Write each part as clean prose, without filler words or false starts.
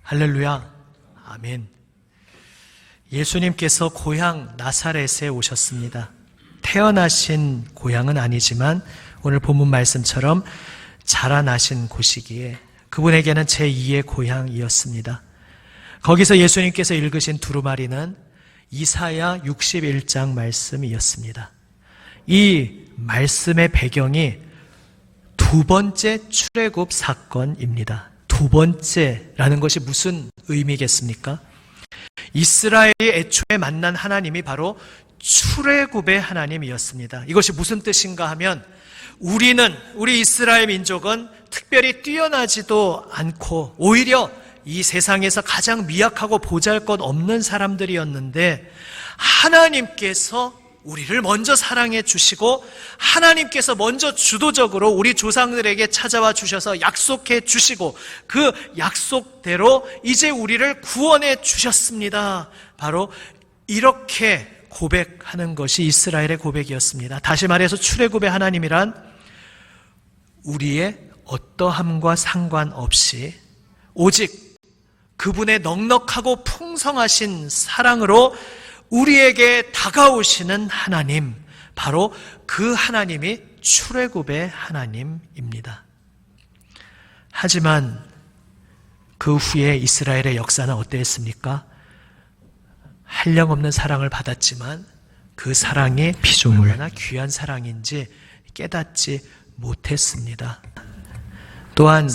할렐루야. 아멘. 예수님께서 고향 나사렛에 오셨습니다. 태어나신 고향은 아니지만 오늘 본문 말씀처럼 자라나신 곳이기에 그분에게는 제2의 고향이었습니다. 거기서 예수님께서 읽으신 두루마리는 이사야 61장 말씀이었습니다. 이 말씀의 배경이 두 번째 출애굽 사건입니다. 두 번째라는 것이 무슨 의미겠습니까? 이스라엘이 애초에 만난 하나님이 바로 출애굽의 하나님이었습니다. 이것이 무슨 뜻인가 하면 우리 이스라엘 민족은 특별히 뛰어나지도 않고 오히려 이 세상에서 가장 미약하고 보잘것없는 사람들이었는데 하나님께서 우리를 먼저 사랑해 주시고 하나님께서 먼저 주도적으로 우리 조상들에게 찾아와 주셔서 약속해 주시고 그 약속대로 이제 우리를 구원해 주셨습니다. 바로 이렇게 고백하는 것이 이스라엘의 고백이었습니다. 다시 말해서 출애굽의 하나님이란 우리의 어떠함과 상관없이 오직 그분의 넉넉하고 풍성하신 사랑으로 우리에게 다가오시는 하나님, 바로 그 하나님이 출애굽의 하나님입니다. 하지만 그 후에 이스라엘의 역사는 어땠습니까? 한량없는 사랑을 받았지만 그 사랑이 얼마나 귀한 사랑인지 깨닫지 못했습니다. 또한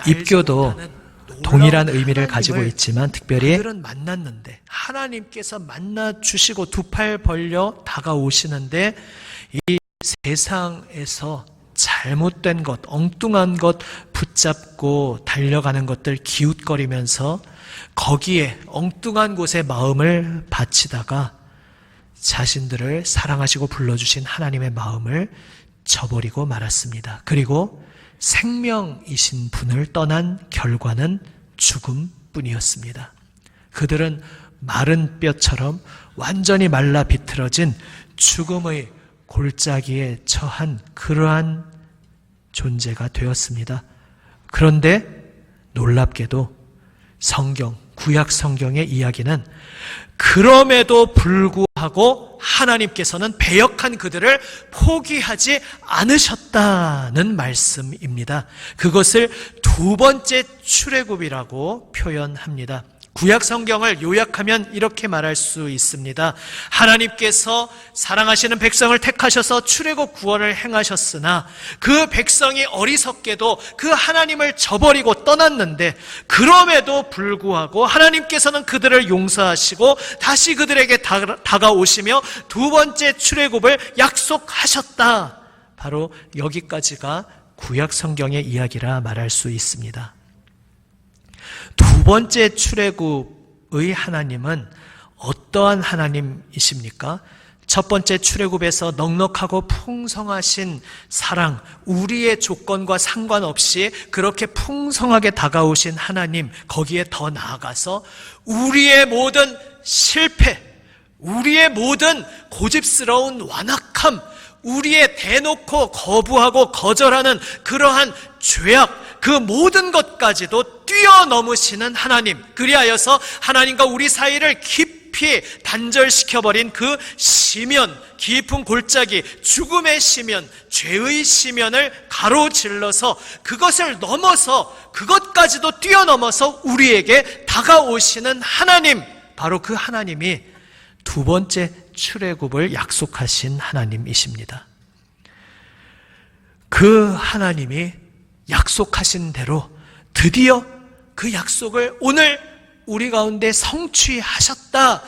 입교도 동일한 의미를 가지고 있지만 특별히 그들은 만났는데 하나님께서 만나주시고 두 팔 벌려 다가오시는데 이 세상에서 잘못된 것, 엉뚱한 것 붙잡고 달려가는 것들 기웃거리면서 거기에 엉뚱한 곳에 마음을 바치다가 자신들을 사랑하시고 불러주신 하나님의 마음을 저버리고 말았습니다. 그리고 생명이신 분을 떠난 결과는 죽음뿐이었습니다. 그들은 마른 뼈처럼 완전히 말라 비틀어진 죽음의 골짜기에 처한 그러한 존재가 되었습니다. 그런데 놀랍게도 구약 성경의 이야기는 그럼에도 불구하고 하나님께서는 배역한 그들을 포기하지 않으셨다는 말씀입니다. 그것을 두 번째 출애굽이라고 표현합니다. 구약 성경을 요약하면 이렇게 말할 수 있습니다. 하나님께서 사랑하시는 백성을 택하셔서 출애굽 구원을 행하셨으나 그 백성이 어리석게도 그 하나님을 저버리고 떠났는데 그럼에도 불구하고 하나님께서는 그들을 용서하시고 다시 그들에게 다가오시며 두 번째 출애굽을 약속하셨다. 바로 여기까지가 구약 성경의 이야기라 말할 수 있습니다. 두 번째 출애굽의 하나님은 어떠한 하나님이십니까? 첫 번째 출애굽에서 넉넉하고 풍성하신 사랑, 우리의 조건과 상관없이 그렇게 풍성하게 다가오신 하나님, 거기에 더 나아가서 우리의 모든 실패, 우리의 모든 고집스러운 완악함, 우리의 대놓고 거부하고 거절하는 그러한 죄악, 그 모든 것까지도 뛰어넘으시는 하나님, 그리하여서 하나님과 우리 사이를 깊이 단절시켜버린 그 시면, 깊은 골짜기, 죽음의 시면, 죄의 시면을 가로질러서 그것을 넘어서 그것까지도 뛰어넘어서 우리에게 다가오시는 하나님, 바로 그 하나님이 두 번째 출애굽을 약속하신 하나님이십니다. 그 하나님이 약속하신 대로 드디어 그 약속을 오늘 우리 가운데 성취하셨다.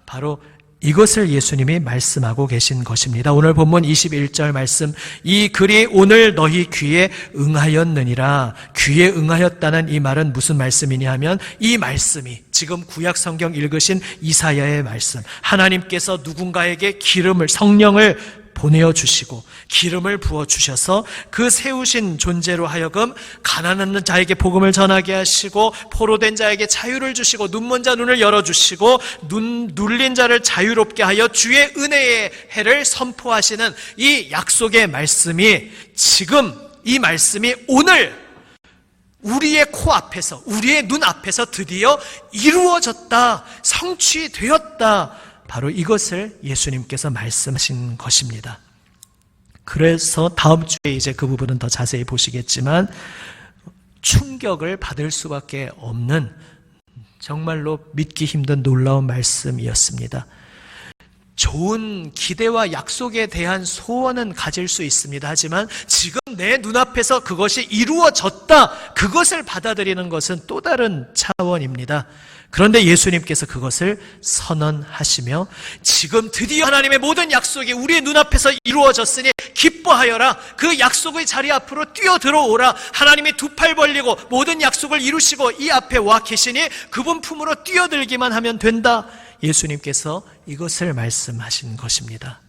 바로 이것을 예수님이 말씀하고 계신 것입니다. 오늘 본문 21절 말씀, 이 글이 오늘 너희 귀에 응하였느니라. 귀에 응하였다는 이 말은 무슨 말씀이냐 하면 이 말씀이 지금 구약 성경 읽으신 이사야의 말씀, 하나님께서 누군가에게 성령을 보내어주시고 기름을 부어주셔서 그 세우신 존재로 하여금 가난한 자에게 복음을 전하게 하시고 포로된 자에게 자유를 주시고 눈먼 자 눈을 열어주시고 눌린 자를 자유롭게 하여 주의 은혜의 해를 선포하시는 이 약속의 말씀이 지금 이 말씀이 오늘 우리의 코앞에서, 우리의 눈앞에서 드디어 이루어졌다, 성취되었다. 바로 이것을 예수님께서 말씀하신 것입니다. 그래서 다음 주에 이제 그 부분은 더 자세히 보시겠지만 충격을 받을 수밖에 없는 정말로 믿기 힘든 놀라운 말씀이었습니다. 좋은 기대와 약속에 대한 소원은 가질 수 있습니다. 하지만 지금 내 눈앞에서 그것이 이루어졌다, 그것을 받아들이는 것은 또 다른 차원입니다. 그런데 예수님께서 그것을 선언하시며 지금 드디어 하나님의 모든 약속이 우리의 눈앞에서 이루어졌으니 기뻐하여라. 그 약속의 자리 앞으로 뛰어들어오라. 하나님이 두 팔 벌리고 모든 약속을 이루시고 이 앞에 와 계시니 그분 품으로 뛰어들기만 하면 된다. 예수님께서 이것을 말씀하신 것입니다.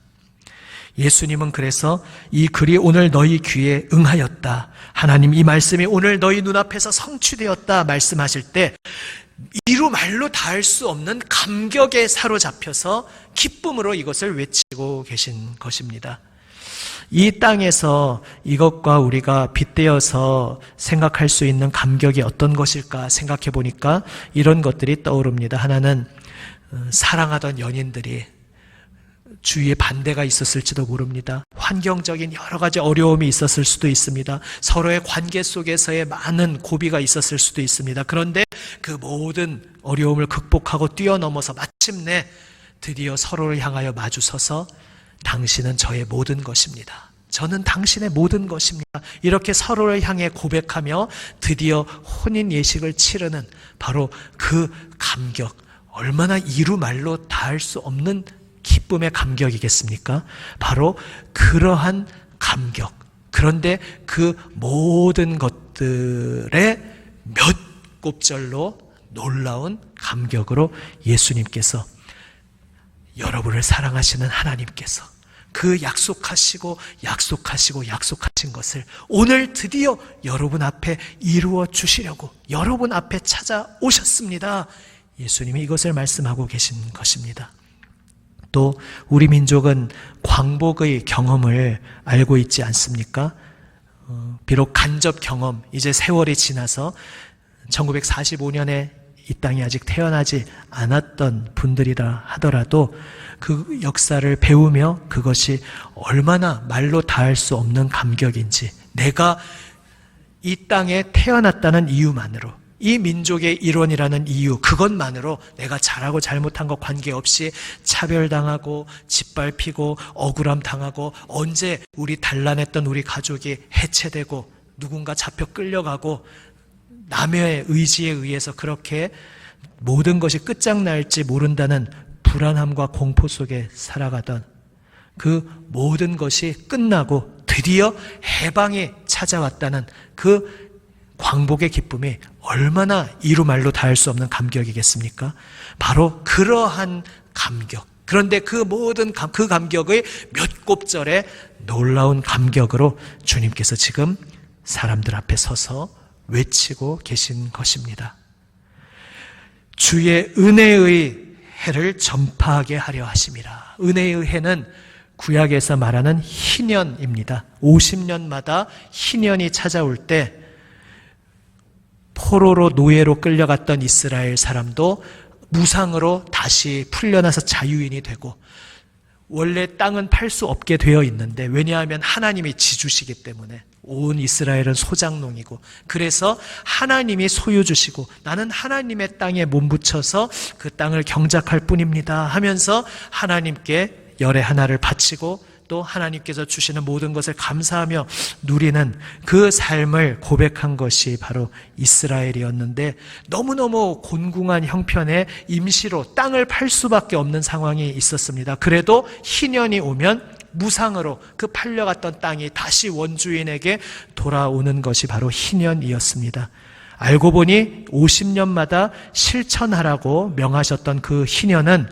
예수님은 그래서 이 글이 오늘 너희 귀에 응하였다, 하나님 이 말씀이 오늘 너희 눈앞에서 성취되었다 말씀하실 때 이루 말로 닿을 수 없는 감격에 사로잡혀서 기쁨으로 이것을 외치고 계신 것입니다. 이 땅에서 이것과 우리가 빗대어서 생각할 수 있는 감격이 어떤 것일까 생각해 보니까 이런 것들이 떠오릅니다. 하나는 사랑하던 연인들이 주위에 반대가 있었을지도 모릅니다. 환경적인 여러 가지 어려움이 있었을 수도 있습니다. 서로의 관계 속에서의 많은 고비가 있었을 수도 있습니다. 그런데 그 모든 어려움을 극복하고 뛰어넘어서 마침내 드디어 서로를 향하여 마주서서 당신은 저의 모든 것입니다, 저는 당신의 모든 것입니다, 이렇게 서로를 향해 고백하며 드디어 혼인 예식을 치르는 바로 그 감격, 얼마나 이루 말로 닿을 수 없는 기쁨의 감격이겠습니까? 바로 그러한 감격. 그런데 그 모든 것들의 몇 곱절로 놀라운 감격으로 예수님께서, 여러분을 사랑하시는 하나님께서 그 약속하신 것을 오늘 드디어 여러분 앞에 이루어 주시려고 여러분 앞에 찾아오셨습니다. 예수님이 이것을 말씀하고 계신 것입니다. 또 우리 민족은 광복의 경험을 알고 있지 않습니까? 비록 간접 경험, 이제 세월이 지나서 1945년에 이 땅에 아직 태어나지 않았던 분들이라 하더라도 그 역사를 배우며 그것이 얼마나 말로 닿을 수 없는 감격인지, 내가 이 땅에 태어났다는 이유만으로, 이 민족의 일원이라는 이유, 그것만으로 내가 잘하고 잘못한 것 관계없이 차별당하고 짓밟히고 억울함 당하고, 언제 우리 단란했던 우리 가족이 해체되고 누군가 잡혀 끌려가고 남의 의지에 의해서 그렇게 모든 것이 끝장날지 모른다는 불안함과 공포 속에 살아가던 그 모든 것이 끝나고 드디어 해방이 찾아왔다는 그 광복의 기쁨이 얼마나 이루 말로 닿을 수 없는 감격이겠습니까? 바로 그러한 감격. 그런데 그 모든 그 감격의 몇 곱절의 놀라운 감격으로 주님께서 지금 사람들 앞에 서서 외치고 계신 것입니다. 주의 은혜의 해를 전파하게 하려 하심이라. 은혜의 해는 구약에서 말하는 희년입니다. 50년마다 희년이 찾아올 때 포로로 노예로 끌려갔던 이스라엘 사람도 무상으로 다시 풀려나서 자유인이 되고, 원래 땅은 팔 수 없게 되어 있는데, 왜냐하면 하나님이 지주시기 때문에 온 이스라엘은 소작농이고, 그래서 하나님이 소유 주시고 나는 하나님의 땅에 몸붙여서 그 땅을 경작할 뿐입니다 하면서 하나님께 열의 하나를 바치고 또 하나님께서 주시는 모든 것을 감사하며 누리는 그 삶을 고백한 것이 바로 이스라엘이었는데, 너무너무 곤궁한 형편에 임시로 땅을 팔 수밖에 없는 상황이 있었습니다. 그래도 희년이 오면 무상으로 그 팔려갔던 땅이 다시 원주인에게 돌아오는 것이 바로 희년이었습니다. 알고 보니 50년마다 실천하라고 명하셨던 그 희년은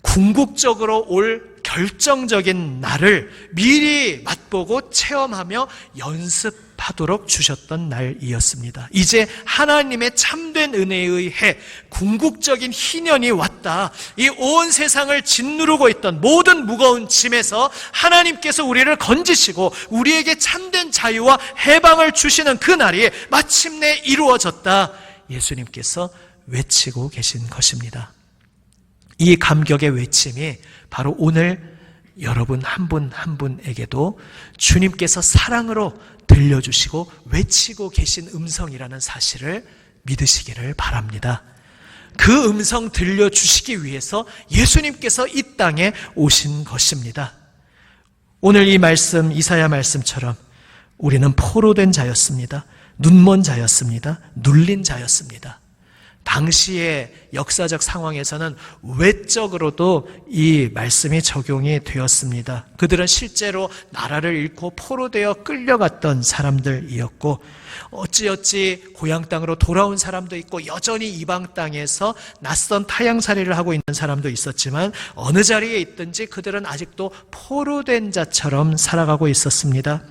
궁극적으로 올 결정적인 날을 미리 맛보고 체험하며 연습 하도록 주셨던 날이었습니다. 이제 하나님의 참된 은혜에 의해 궁극적인 희년이 왔다. 이 온 세상을 짓누르고 있던 모든 무거운 짐에서 하나님께서 우리를 건지시고 우리에게 참된 자유와 해방을 주시는 그 날이 마침내 이루어졌다. 예수님께서 외치고 계신 것입니다. 이 감격의 외침이 바로 오늘 여러분 한 분 한 분에게도 주님께서 사랑으로 들려주시고 외치고 계신 음성이라는 사실을 믿으시기를 바랍니다. 그 음성 들려주시기 위해서 예수님께서 이 땅에 오신 것입니다. 오늘 이 말씀, 이사야 말씀처럼 우리는 포로된 자였습니다. 눈먼 자였습니다. 눌린 자였습니다. 당시의 역사적 상황에서는 외적으로도 이 말씀이 적용이 되었습니다. 그들은 실제로 나라를 잃고 포로되어 끌려갔던 사람들이었고 어찌어찌 고향 땅으로 돌아온 사람도 있고 여전히 이방 땅에서 낯선 타향살이를 하고 있는 사람도 있었지만 어느 자리에 있든지 그들은 아직도 포로된 자처럼 살아가고 있었습니다.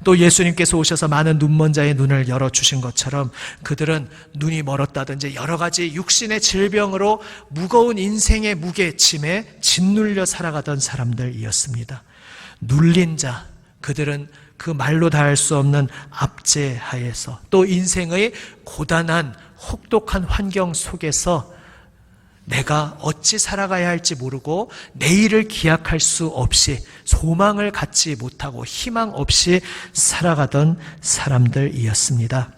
또 예수님께서 오셔서 많은 눈먼 자의 눈을 열어주신 것처럼 그들은 눈이 멀었다든지 여러 가지 육신의 질병으로 무거운 인생의 무게짐에 짓눌려 살아가던 사람들이었습니다. 눌린 자, 그들은 그 말로 다 할 수 없는 압제하에서 또 인생의 고단한 혹독한 환경 속에서 내가 어찌 살아가야 할지 모르고 내일을 기약할 수 없이 소망을 갖지 못하고 희망 없이 살아가던 사람들이었습니다.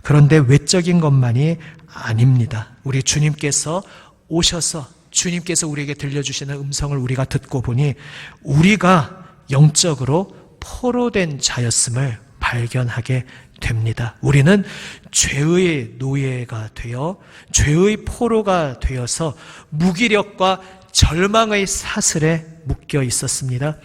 그런데 외적인 것만이 아닙니다. 우리 주님께서 오셔서 주님께서 우리에게 들려주시는 음성을 우리가 듣고 보니 우리가 영적으로 포로된 자였음을 발견하게 됩니다. 우리는 죄의 노예가 되어 죄의 포로가 되어서 무기력과 절망의 사슬에 묶여 있었습니다.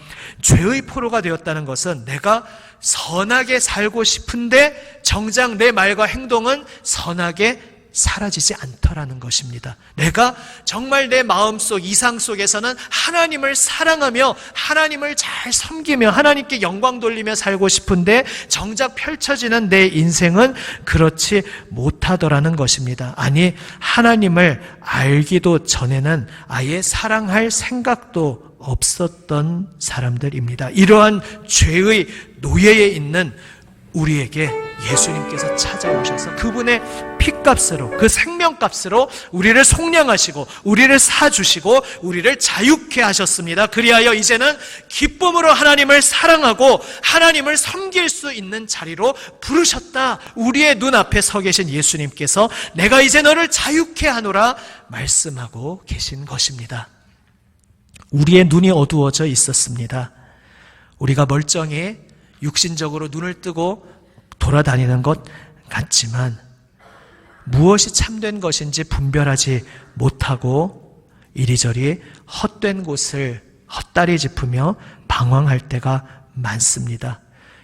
죄의 포로가 되었다는 것은 내가 선하게 살고 싶은데 정작 내 말과 행동은 선하게 사라지지 않더라는 것입니다. 내가 정말 내 마음속 이상 속에서는 하나님을 사랑하며 하나님을 잘 섬기며 하나님께 영광 돌리며 살고 싶은데 정작 펼쳐지는 내 인생은 그렇지 못하더라는 것입니다. 아니, 하나님을 알기도 전에는 아예 사랑할 생각도 없었던 사람들입니다. 이러한 죄의 노예에 있는 우리에게 예수님께서 찾아오셔서 그분의 피값으로 그 생명값으로 우리를 속량하시고 우리를 사주시고 우리를 자유케 하셨습니다. 그리하여 이제는 기쁨으로 하나님을 사랑하고 하나님을 섬길 수 있는 자리로 부르셨다. 우리의 눈앞에 서 계신 예수님께서 내가 이제 너를 자유케 하노라 말씀하고 계신 것입니다. 우리의 눈이 어두워져 있었습니다. 우리가 멀쩡히 육신적으로 눈을 뜨고 돌아다니는 것 같지만 무엇이 참된 것인지 분별하지 못하고 이리저리 헛된 곳을 헛다리 짚으며 방황할 때가 많습니다.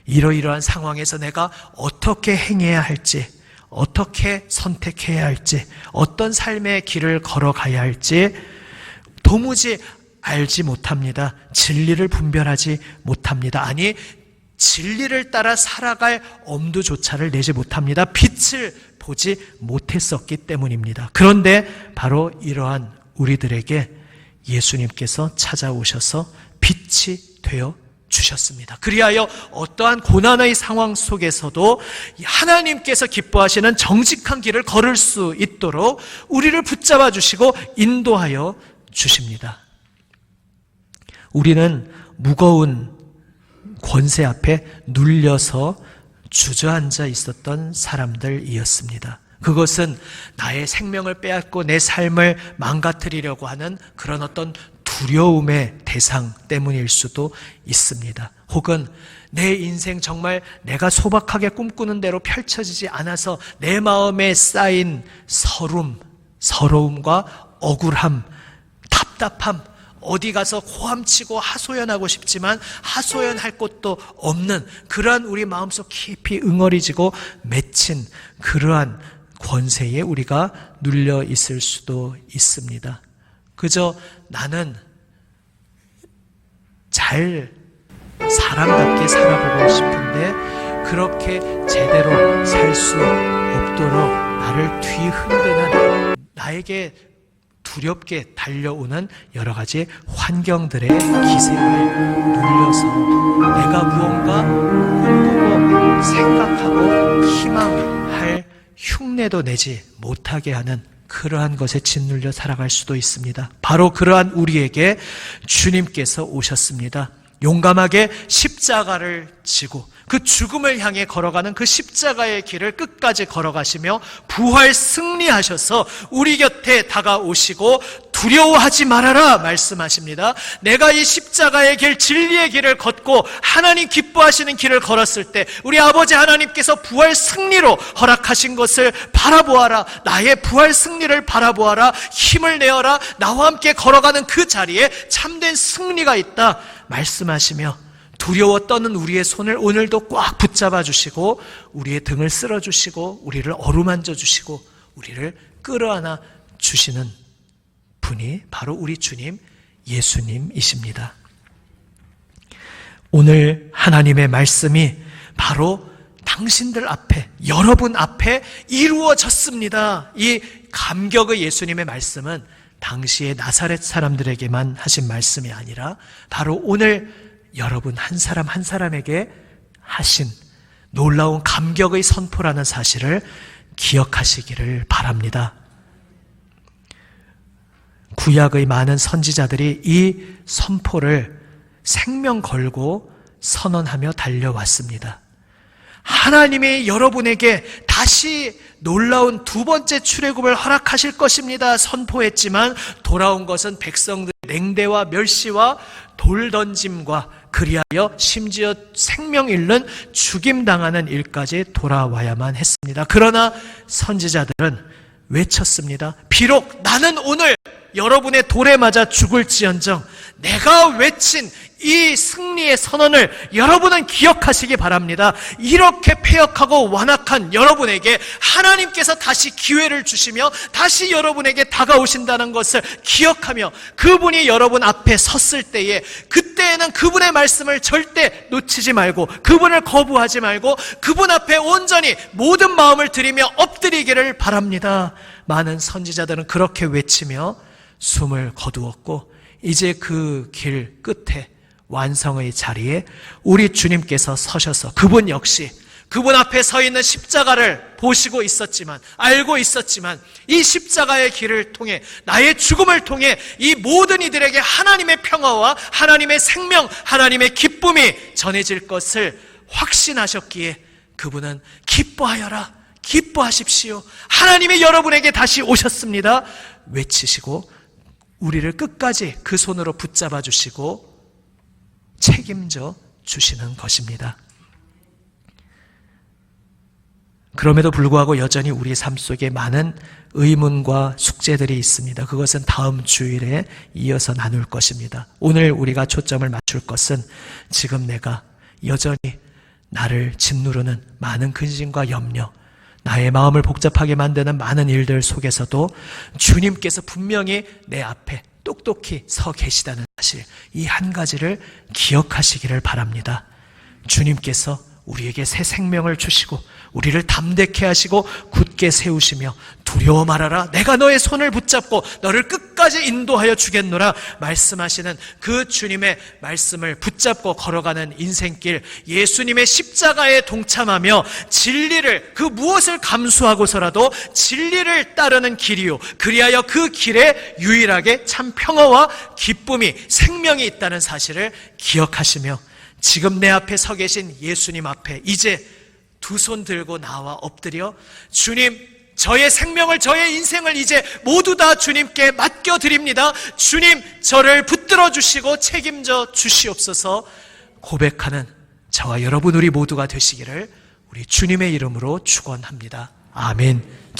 이러이러한 상황에서 내가 어떻게 행해야 할지, 어떻게 선택해야 할지, 어떤 삶의 길을 걸어가야 할지 도무지 알지 못합니다. 진리를 분별하지 못합니다. 아니, 진리를 따라 살아갈 엄두조차를 내지 못합니다. 빛을 보지 못했었기 때문입니다. 그런데 바로 이러한 우리들에게 예수님께서 찾아오셔서 빛이 되어 주셨습니다. 그리하여 어떠한 고난의 상황 속에서도 하나님께서 기뻐하시는 정직한 길을 걸을 수 있도록 우리를 붙잡아 주시고 인도하여 주십니다. 우리는 무거운 권세 앞에 눌려서 주저앉아 있었던 사람들이었습니다. 그것은 나의 생명을 빼앗고 내 삶을 망가뜨리려고 하는 그런 어떤 두려움의 대상 때문일 수도 있습니다. 혹은 내 인생 정말 내가 소박하게 꿈꾸는 대로 펼쳐지지 않아서 내 마음에 쌓인 서러움과 억울함, 답답함, 어디 가서 고함치고 하소연하고 싶지만 하소연할 곳도 없는 그러한 우리 마음속 깊이 응어리지고 맺힌 그러한 권세에 우리가 눌려 있을 수도 있습니다. 그저 나는 잘 사람답게 살아보고 싶은데 그렇게 제대로 살 수 없도록 나를 뒤흔드는, 나에게 두렵게 달려오는 여러 가지 환경들의 기생을 눌려서 내가 무언가 꿈꾸고 생각하고 희망할 흉내도 내지 못하게 하는 그러한 것에 짓눌려 살아갈 수도 있습니다. 바로 그러한 우리에게 주님께서 오셨습니다. 용감하게 십자가를 지고 그 죽음을 향해 걸어가는 그 십자가의 길을 끝까지 걸어가시며 부활 승리하셔서 우리 곁에 다가오시고 두려워하지 말아라 말씀하십니다. 내가 이 십자가의 길, 진리의 길을 걷고 하나님 기뻐하시는 길을 걸었을 때 우리 아버지 하나님께서 부활 승리로 허락하신 것을 바라보아라. 나의 부활 승리를 바라보아라. 힘을 내어라. 나와 함께 걸어가는 그 자리에 참된 승리가 있다 말씀하시며 두려워 떠는 우리의 손을 오늘도 꽉 붙잡아 주시고 우리의 등을 쓸어 주시고 우리를 어루만져 주시고 우리를 끌어안아 주시는 분이 바로 우리 주님 예수님이십니다. 오늘 하나님의 말씀이 바로 당신들 앞에, 여러분 앞에 이루어졌습니다. 이 감격의 예수님의 말씀은 당시의 나사렛 사람들에게만 하신 말씀이 아니라 바로 오늘 여러분 한 사람 한 사람에게 하신 놀라운 감격의 선포라는 사실을 기억하시기를 바랍니다. 구약의 많은 선지자들이 이 선포를 생명 걸고 선언하며 달려왔습니다. 하나님이 여러분에게 다시 놀라운 두 번째 출애굽을 허락하실 것입니다 선포했지만 돌아온 것은 백성들의 냉대와 멸시와 돌 던짐과 그리하여 심지어 생명 잃는 죽임당하는 일까지 돌아와야만 했습니다. 그러나 선지자들은 외쳤습니다. 비록 나는 오늘 여러분의 돌에 맞아 죽을지언정 내가 외친 이 승리의 선언을 여러분은 기억하시기 바랍니다. 이렇게 패역하고 완악한 여러분에게 하나님께서 다시 기회를 주시며 다시 여러분에게 다가오신다는 것을 기억하며 그분이 여러분 앞에 섰을 때에 그때에는 그분의 말씀을 절대 놓치지 말고 그분을 거부하지 말고 그분 앞에 온전히 모든 마음을 들이며 엎드리기를 바랍니다. 많은 선지자들은 그렇게 외치며 숨을 거두었고 이제 그 길 끝에 완성의 자리에 우리 주님께서 서셔서 그분 역시 그분 앞에 서 있는 십자가를 보시고 있었지만 알고 있었지만 이 십자가의 길을 통해 나의 죽음을 통해 이 모든 이들에게 하나님의 평화와 하나님의 생명, 하나님의 기쁨이 전해질 것을 확신하셨기에 그분은 기뻐하여라, 기뻐하십시오. 하나님이 여러분에게 다시 오셨습니다. 외치시고 우리를 끝까지 그 손으로 붙잡아 주시고 책임져 주시는 것입니다. 그럼에도 불구하고 여전히 우리 삶 속에 많은 의문과 숙제들이 있습니다. 그것은 다음 주일에 이어서 나눌 것입니다. 오늘 우리가 초점을 맞출 것은 지금 내가 여전히 나를 짓누르는 많은 근심과 염려, 나의 마음을 복잡하게 만드는 많은 일들 속에서도 주님께서 분명히 내 앞에 똑똑히 서 계시다는 사실, 이 한 가지를 기억하시기를 바랍니다. 주님께서 우리에게 새 생명을 주시고 우리를 담대케 하시고 굳게 세우시며 두려워 말아라, 내가 너의 손을 붙잡고 너를 끝까지 인도하여 주겠노라 말씀하시는 그 주님의 말씀을 붙잡고 걸어가는 인생길, 예수님의 십자가에 동참하며 진리를, 그 무엇을 감수하고서라도 진리를 따르는 길이요, 그리하여 그 길에 유일하게 참 평화와 기쁨이, 생명이 있다는 사실을 기억하시며 지금 내 앞에 서 계신 예수님 앞에 이제 두 손 들고 나와 엎드려 주님, 저의 생명을, 저의 인생을 이제 모두 다 주님께 맡겨드립니다. 주님, 저를 붙들어 주시고 책임져 주시옵소서 고백하는 저와 여러분 우리 모두가 되시기를 우리 주님의 이름으로 축원합니다. 아멘.